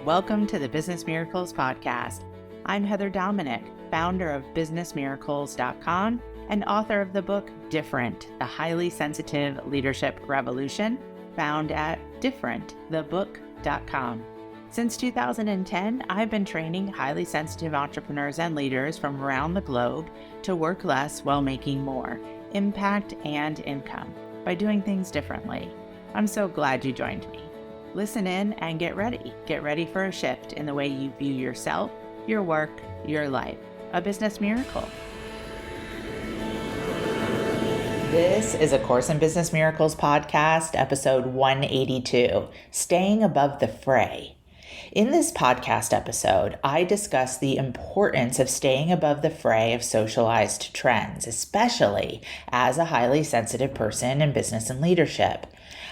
Welcome to the Business Miracles Podcast. I'm Heather Dominick, founder of businessmiracles.com and author of the book Different, the Highly Sensitive Leadership Revolution, found at differentthebook.com. Since 2010, I've been training highly sensitive entrepreneurs and leaders from around the globe to work less while making more impact and income by doing things differently. I'm so glad you joined me. Listen in and get ready. Get ready for a shift in the way you view yourself, your work, your life. A business miracle. This is A Course in Business Miracles podcast, episode 182, Staying Above the Fray. In this podcast episode, I discuss the importance of staying above the fray of socialized trends, especially as a highly sensitive person in business and leadership.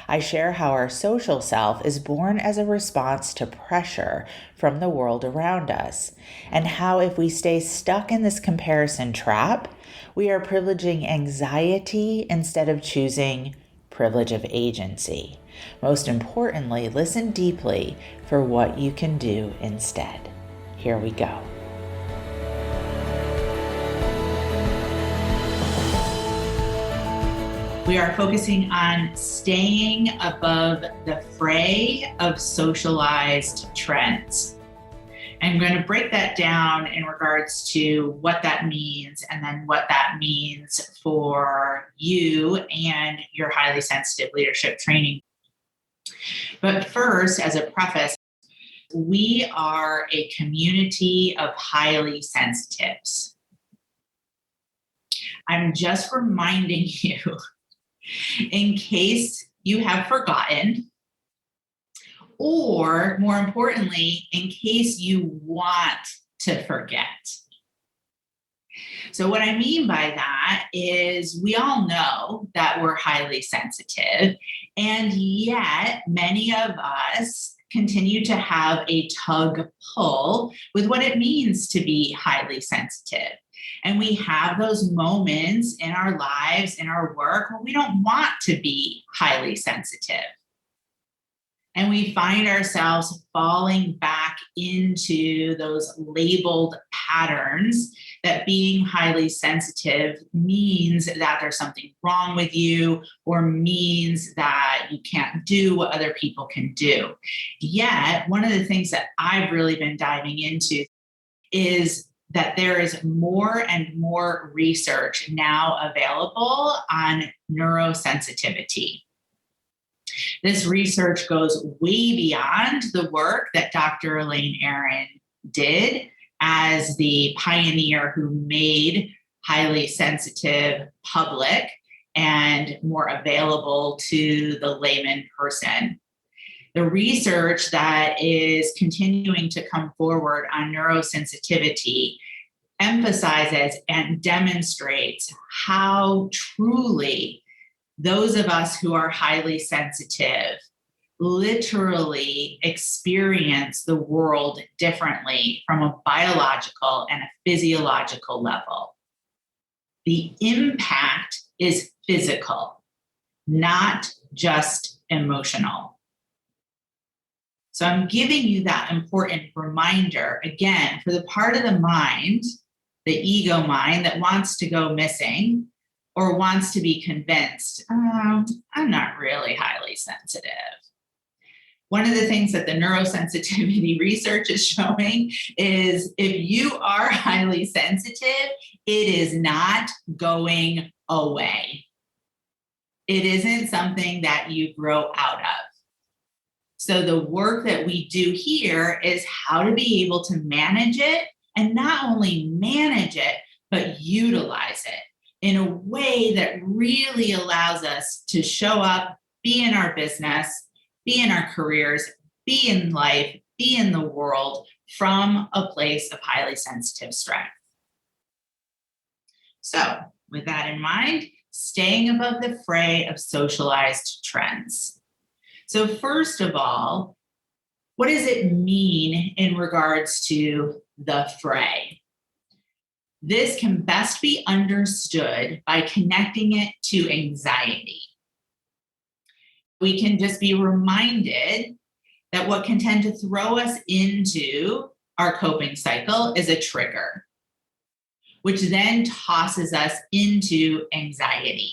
I share how our social self is born as a response to pressure from the world around us, and how if we stay stuck in this comparison trap, we are privileging anxiety instead of choosing privilege of agency. Most importantly, listen deeply for what you can do instead. Here we go. We are focusing on staying above the fray of socialized trends. I'm going to break that down in regards to what that means and then what that means for you and your highly sensitive leadership training. But first, as a preface, we are a community of highly sensitives. I'm just reminding you, in case you have forgotten, or more importantly, in case you want to forget. So what I mean by that is we all know that we're highly sensitive, and yet many of us continue to have a tug-pull with what it means to be highly sensitive. And we have those moments in our lives, in our work, where we don't want to be highly sensitive. And we find ourselves falling back into those labeled patterns that being highly sensitive means that there's something wrong with you, or means that you can't do what other people can do. Yet, one of the things that I've really been diving into is that there is more and more research now available on neurosensitivity. This research goes way beyond the work that Dr. Elaine Aron did as the pioneer who made highly sensitive public and more available to the layman person. The research that is continuing to come forward on neurosensitivity emphasizes and demonstrates how truly those of us who are highly sensitive literally experience the world differently from a biological and a physiological level. The impact is physical, not just emotional. So I'm giving you that important reminder, again, for the part of the mind, the ego mind, that wants to go missing or wants to be convinced, I'm not really highly sensitive. One of the things that the neurosensitivity research is showing is if you are highly sensitive, it is not going away. It isn't something that you grow out of. So the work that we do here is how to be able to manage it, and not only manage it, but utilize it in a way that really allows us to show up, be in our business, be in our careers, be in life, be in the world from a place of highly sensitive strength. So with that in mind, staying above the fray of socialized trends. So first of all, what does it mean in regards to the fray? This can best be understood by connecting it to anxiety. We can just be reminded that what can tend to throw us into our coping cycle is a trigger, which then tosses us into anxiety,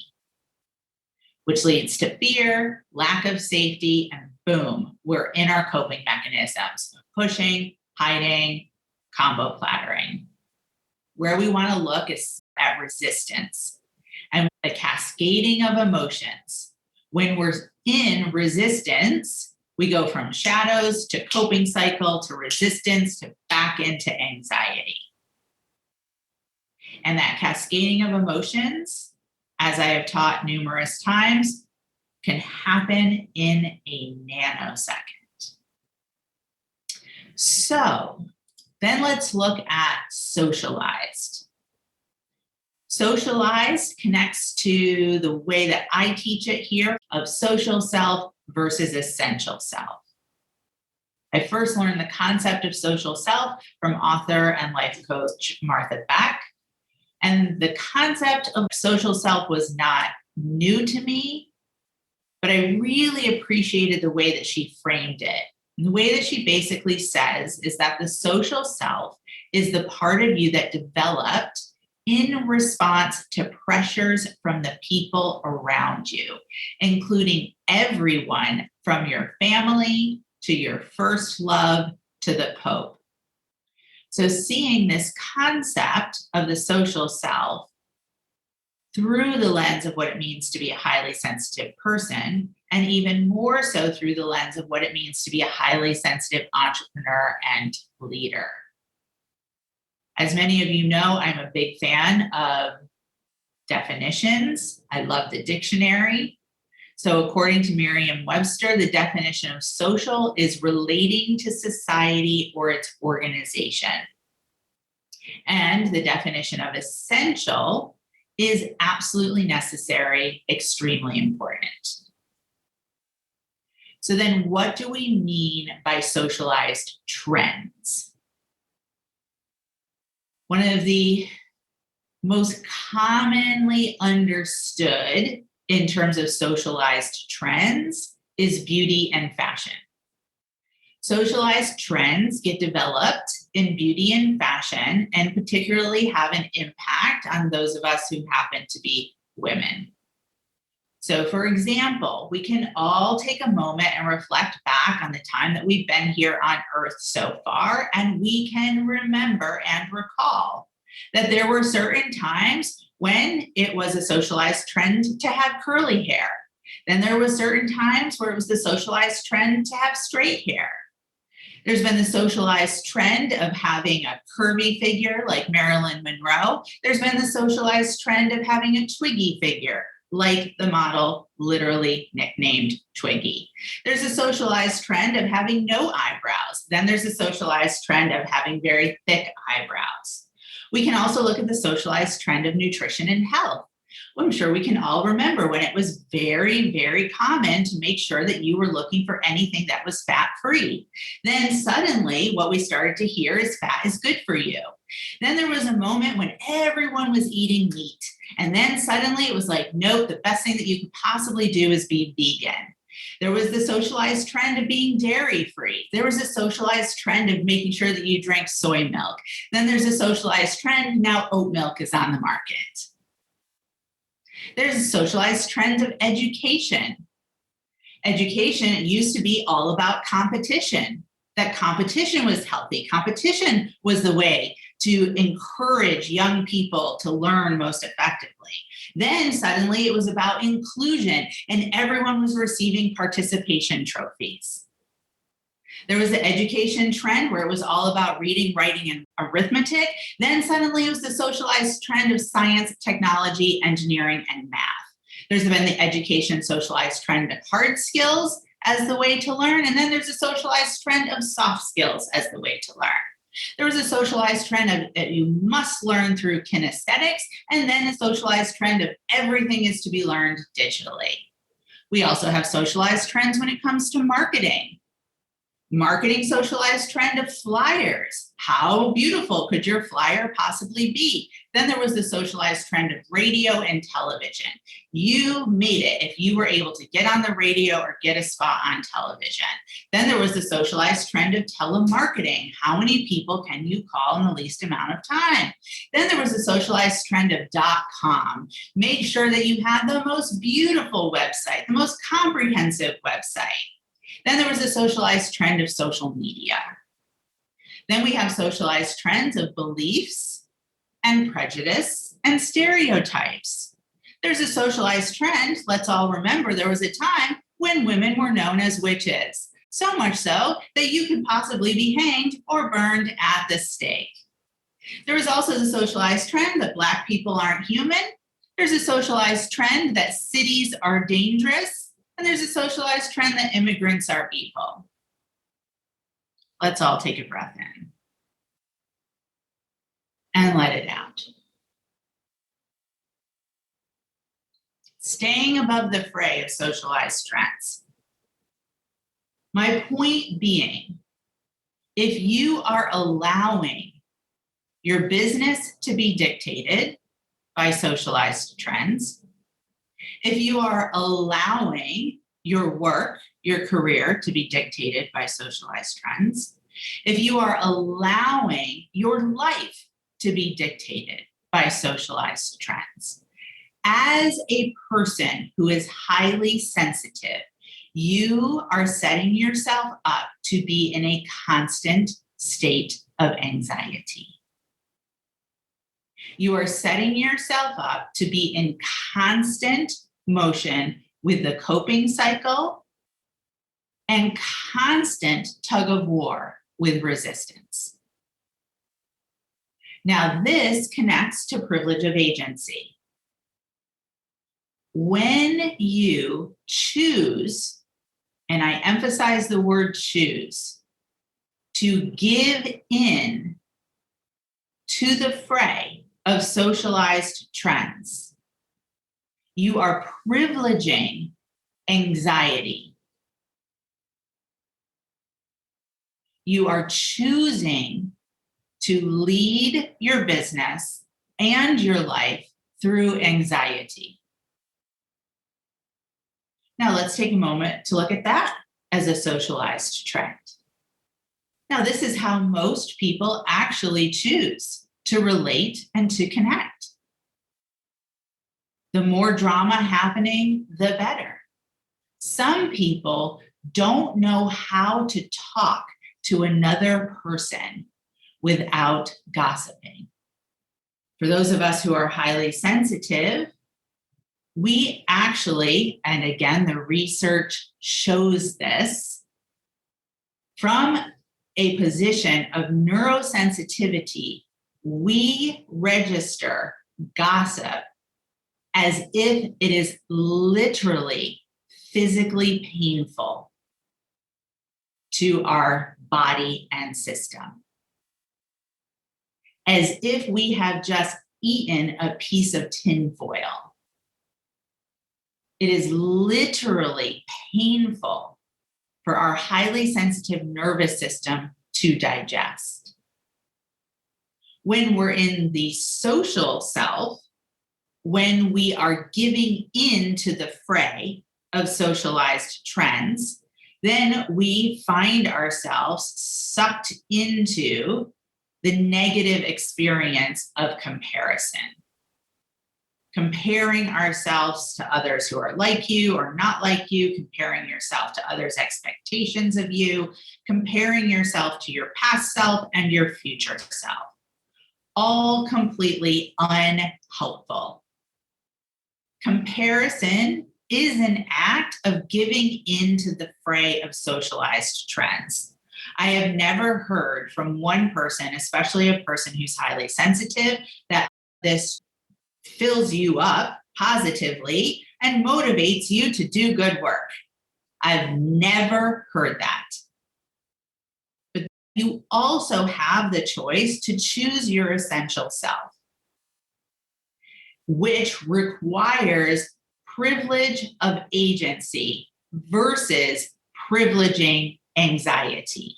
which leads to fear, lack of safety, and boom, we're in our coping mechanisms, pushing, hiding, combo plattering. Where we want to look is at resistance and the cascading of emotions. When we're in resistance, we go from shadows to coping cycle to resistance to back into anxiety. And that cascading of emotions, as I have taught numerous times, can happen in a nanosecond. So then let's look at socialized. Socialized connects to the way that I teach it here of social self versus essential self. I first learned the concept of social self from author and life coach Martha Beck. And the concept of social self was not new to me, but I really appreciated the way that she framed it. And the way that she basically says is that the social self is the part of you that developed in response to pressures from the people around you, including everyone from your family to your first love to the Pope. So seeing this concept of the social self through the lens of what it means to be a highly sensitive person, and even more so through the lens of what it means to be a highly sensitive entrepreneur and leader. As many of you know, I'm a big fan of definitions. I love the dictionary. So according to Merriam-Webster, the definition of social is relating to society or its organization. And the definition of essential is absolutely necessary, extremely important. So then what do we mean by socialized trends? One of the most commonly understood in terms of socialized trends is beauty and fashion. Socialized trends get developed in beauty and fashion and particularly have an impact on those of us who happen to be women. So for example, we can all take a moment and reflect back on the time that we've been here on Earth so far, and we can remember and recall that there were certain times when it was a socialized trend to have curly hair. Then there was certain times where it was the socialized trend to have straight hair. There's been the socialized trend of having a curvy figure like Marilyn Monroe. There's been the socialized trend of having a twiggy figure like the model literally nicknamed Twiggy. There's a socialized trend of having no eyebrows. Then there's a socialized trend of having very thick eyebrows. We can also look at the socialized trend of nutrition and health. Well, I'm sure we can all remember when it was very, very common to make sure that you were looking for anything that was fat-free. Then suddenly what we started to hear is fat is good for you. Then there was a moment when everyone was eating meat. And then suddenly it was like, nope, the best thing that you could possibly do is be vegan. There was the socialized trend of being dairy-free. There was a socialized trend of making sure that you drank soy milk. Then there's a socialized trend, now oat milk is on the market. There's a socialized trend of education. Education used to be all about competition, that competition was healthy. Competition was the way to encourage young people to learn most effectively. Then suddenly it was about inclusion and everyone was receiving participation trophies. There was the education trend where it was all about reading, writing, and arithmetic. Then suddenly it was the socialized trend of science, technology, engineering, and math. There's been the education socialized trend of hard skills as the way to learn. And then there's a socialized trend of soft skills as the way to learn. There was a socialized trend of that you must learn through kinesthetics, and then a socialized trend of everything is to be learned digitally. We also have socialized trends when it comes to marketing. Marketing socialized trend of flyers. How beautiful could your flyer possibly be? Then there was the socialized trend of radio and television. You made it if you were able to get on the radio or get a spot on television. Then there was the socialized trend of telemarketing. How many people can you call in the least amount of time? Then there was the socialized trend of .com. Make sure that you have the most beautiful website, the most comprehensive website. Then there was a socialized trend of social media. Then we have socialized trends of beliefs and prejudice and stereotypes. There's a socialized trend, let's all remember, there was a time when women were known as witches, so much so that you could possibly be hanged or burned at the stake. There was also the socialized trend that Black people aren't human. There's a socialized trend that cities are dangerous. And there's a socialized trend that immigrants are evil. Let's all take a breath in and let it out. Staying above the fray of socialized trends. My point being, if you are allowing your business to be dictated by socialized trends, if you are allowing your work, your career to be dictated by socialized trends, if you are allowing your life to be dictated by socialized trends, as a person who is highly sensitive, you are setting yourself up to be in a constant state of anxiety. You are setting yourself up to be in constant motion with the coping cycle and constant tug of war with resistance. Now, this connects to privilege of agency. When you choose, and I emphasize the word choose, to give in to the fray of socialized trends, you are privileging anxiety. You are choosing to lead your business and your life through anxiety. Now let's take a moment to look at that as a socialized trend. Now, this is how most people actually choose to relate and to connect. The more drama happening, the better. Some people don't know how to talk to another person without gossiping. For those of us who are highly sensitive, we actually, and again, the research shows this, from a position of neurosensitivity, we register gossip as if it is literally physically painful to our body and system. As if we have just eaten a piece of tinfoil. It is literally painful for our highly sensitive nervous system to digest. When we're in the social self, when we are giving in to the fray of socialized trends, then we find ourselves sucked into the negative experience of comparison. Comparing ourselves to others who are like you or not like you, comparing yourself to others' expectations of you, comparing yourself to your past self and your future self. All completely unhelpful. Comparison is an act of giving into the fray of socialized trends. I have never heard from one person, especially a person who's highly sensitive, that this fills you up positively and motivates you to do good work. I've never heard that. But you also have the choice to choose your essential self, which requires privilege of agency versus privileging anxiety.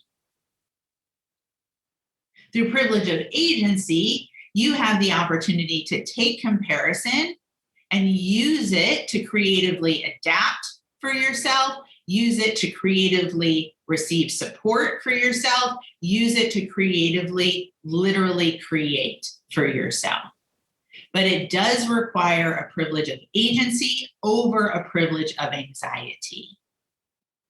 Through privilege of agency, you have the opportunity to take comparison and use it to creatively adapt for yourself, use it to creatively receive support for yourself, use it to creatively, literally create for yourself. But it does require a privilege of agency over a privilege of anxiety,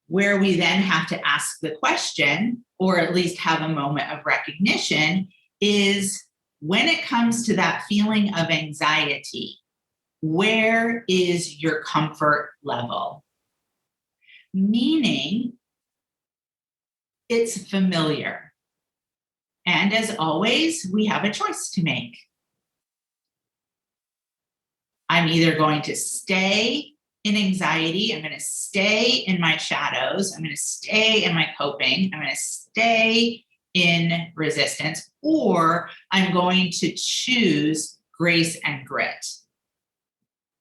where we then have to ask the question, or at least have a moment of recognition, is when it comes to that feeling of anxiety, where is your comfort level? Meaning, it's familiar. And as always, we have a choice to make. I'm either going to stay in anxiety, I'm going to stay in my shadows, I'm going to stay in my coping, I'm going to stay in resistance, or I'm going to choose grace and grit.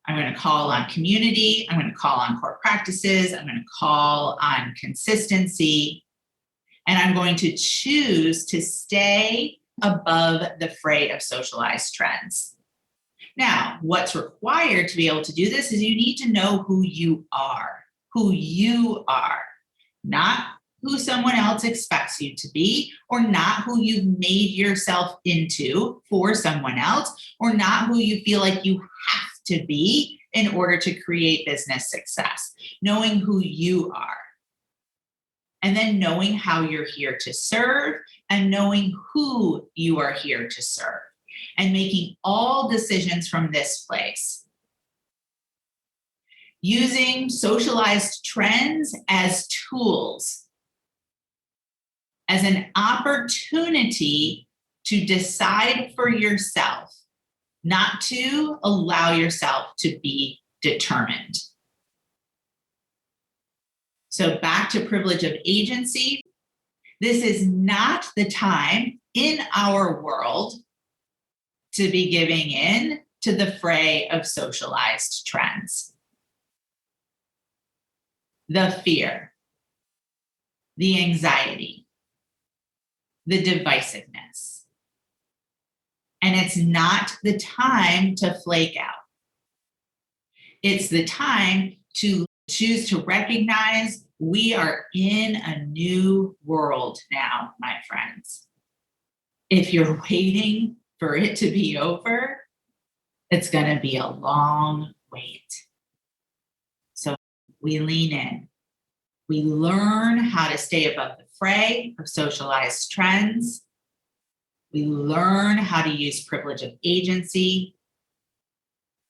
I'm going to call on community, I'm going to call on core practices, I'm going to call on consistency, and I'm going to choose to stay above the fray of socialized trends. Now, what's required to be able to do this is you need to know who you are, not who someone else expects you to be, or not who you've made yourself into for someone else, or not who you feel like you have to be in order to create business success. Knowing who you are. And then knowing how you're here to serve and knowing who you are here to serve. And making all decisions from this place. Using socialized trends as tools, as an opportunity to decide for yourself, not to allow yourself to be determined. So back to privilege of agency. This is not the time in our world to be giving in to the fray of socialized trends. The fear, the anxiety, the divisiveness. And it's not the time to flake out. It's the time to choose to recognize we are in a new world now, my friends. If you're waiting for it to be over, it's going to be a long wait. So we lean in. We learn how to stay above the fray of socialized trends. We learn how to use privilege of agency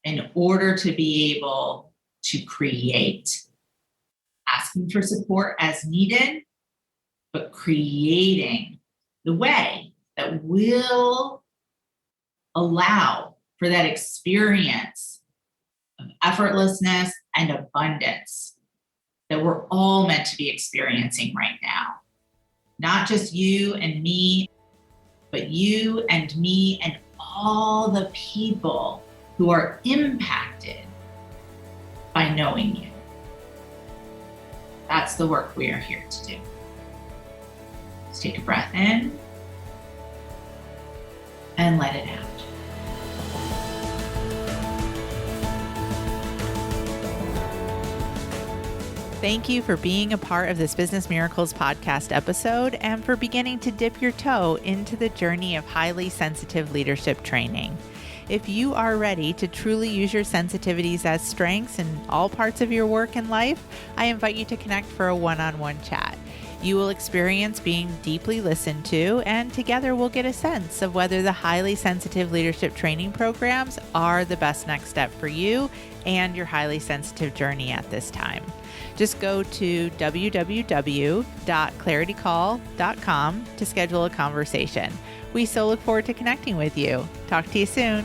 in order to be able to create. Asking for support as needed, but creating the way that will allow for that experience of effortlessness and abundance that we're all meant to be experiencing right now. Not just you and me, but you and me and all the people who are impacted by knowing you. That's the work we are here to do. Let's take a breath in and let it out. Thank you for being a part of this Business Miracles podcast episode and for beginning to dip your toe into the journey of highly sensitive leadership training. If you are ready to truly use your sensitivities as strengths in all parts of your work and life, I invite you to connect for a one-on-one chat. You will experience being deeply listened to, and together we'll get a sense of whether the highly sensitive leadership training programs are the best next step for you and your highly sensitive journey at this time. Just go to www.claritycall.com to schedule a conversation. We so look forward to connecting with you. Talk to you soon.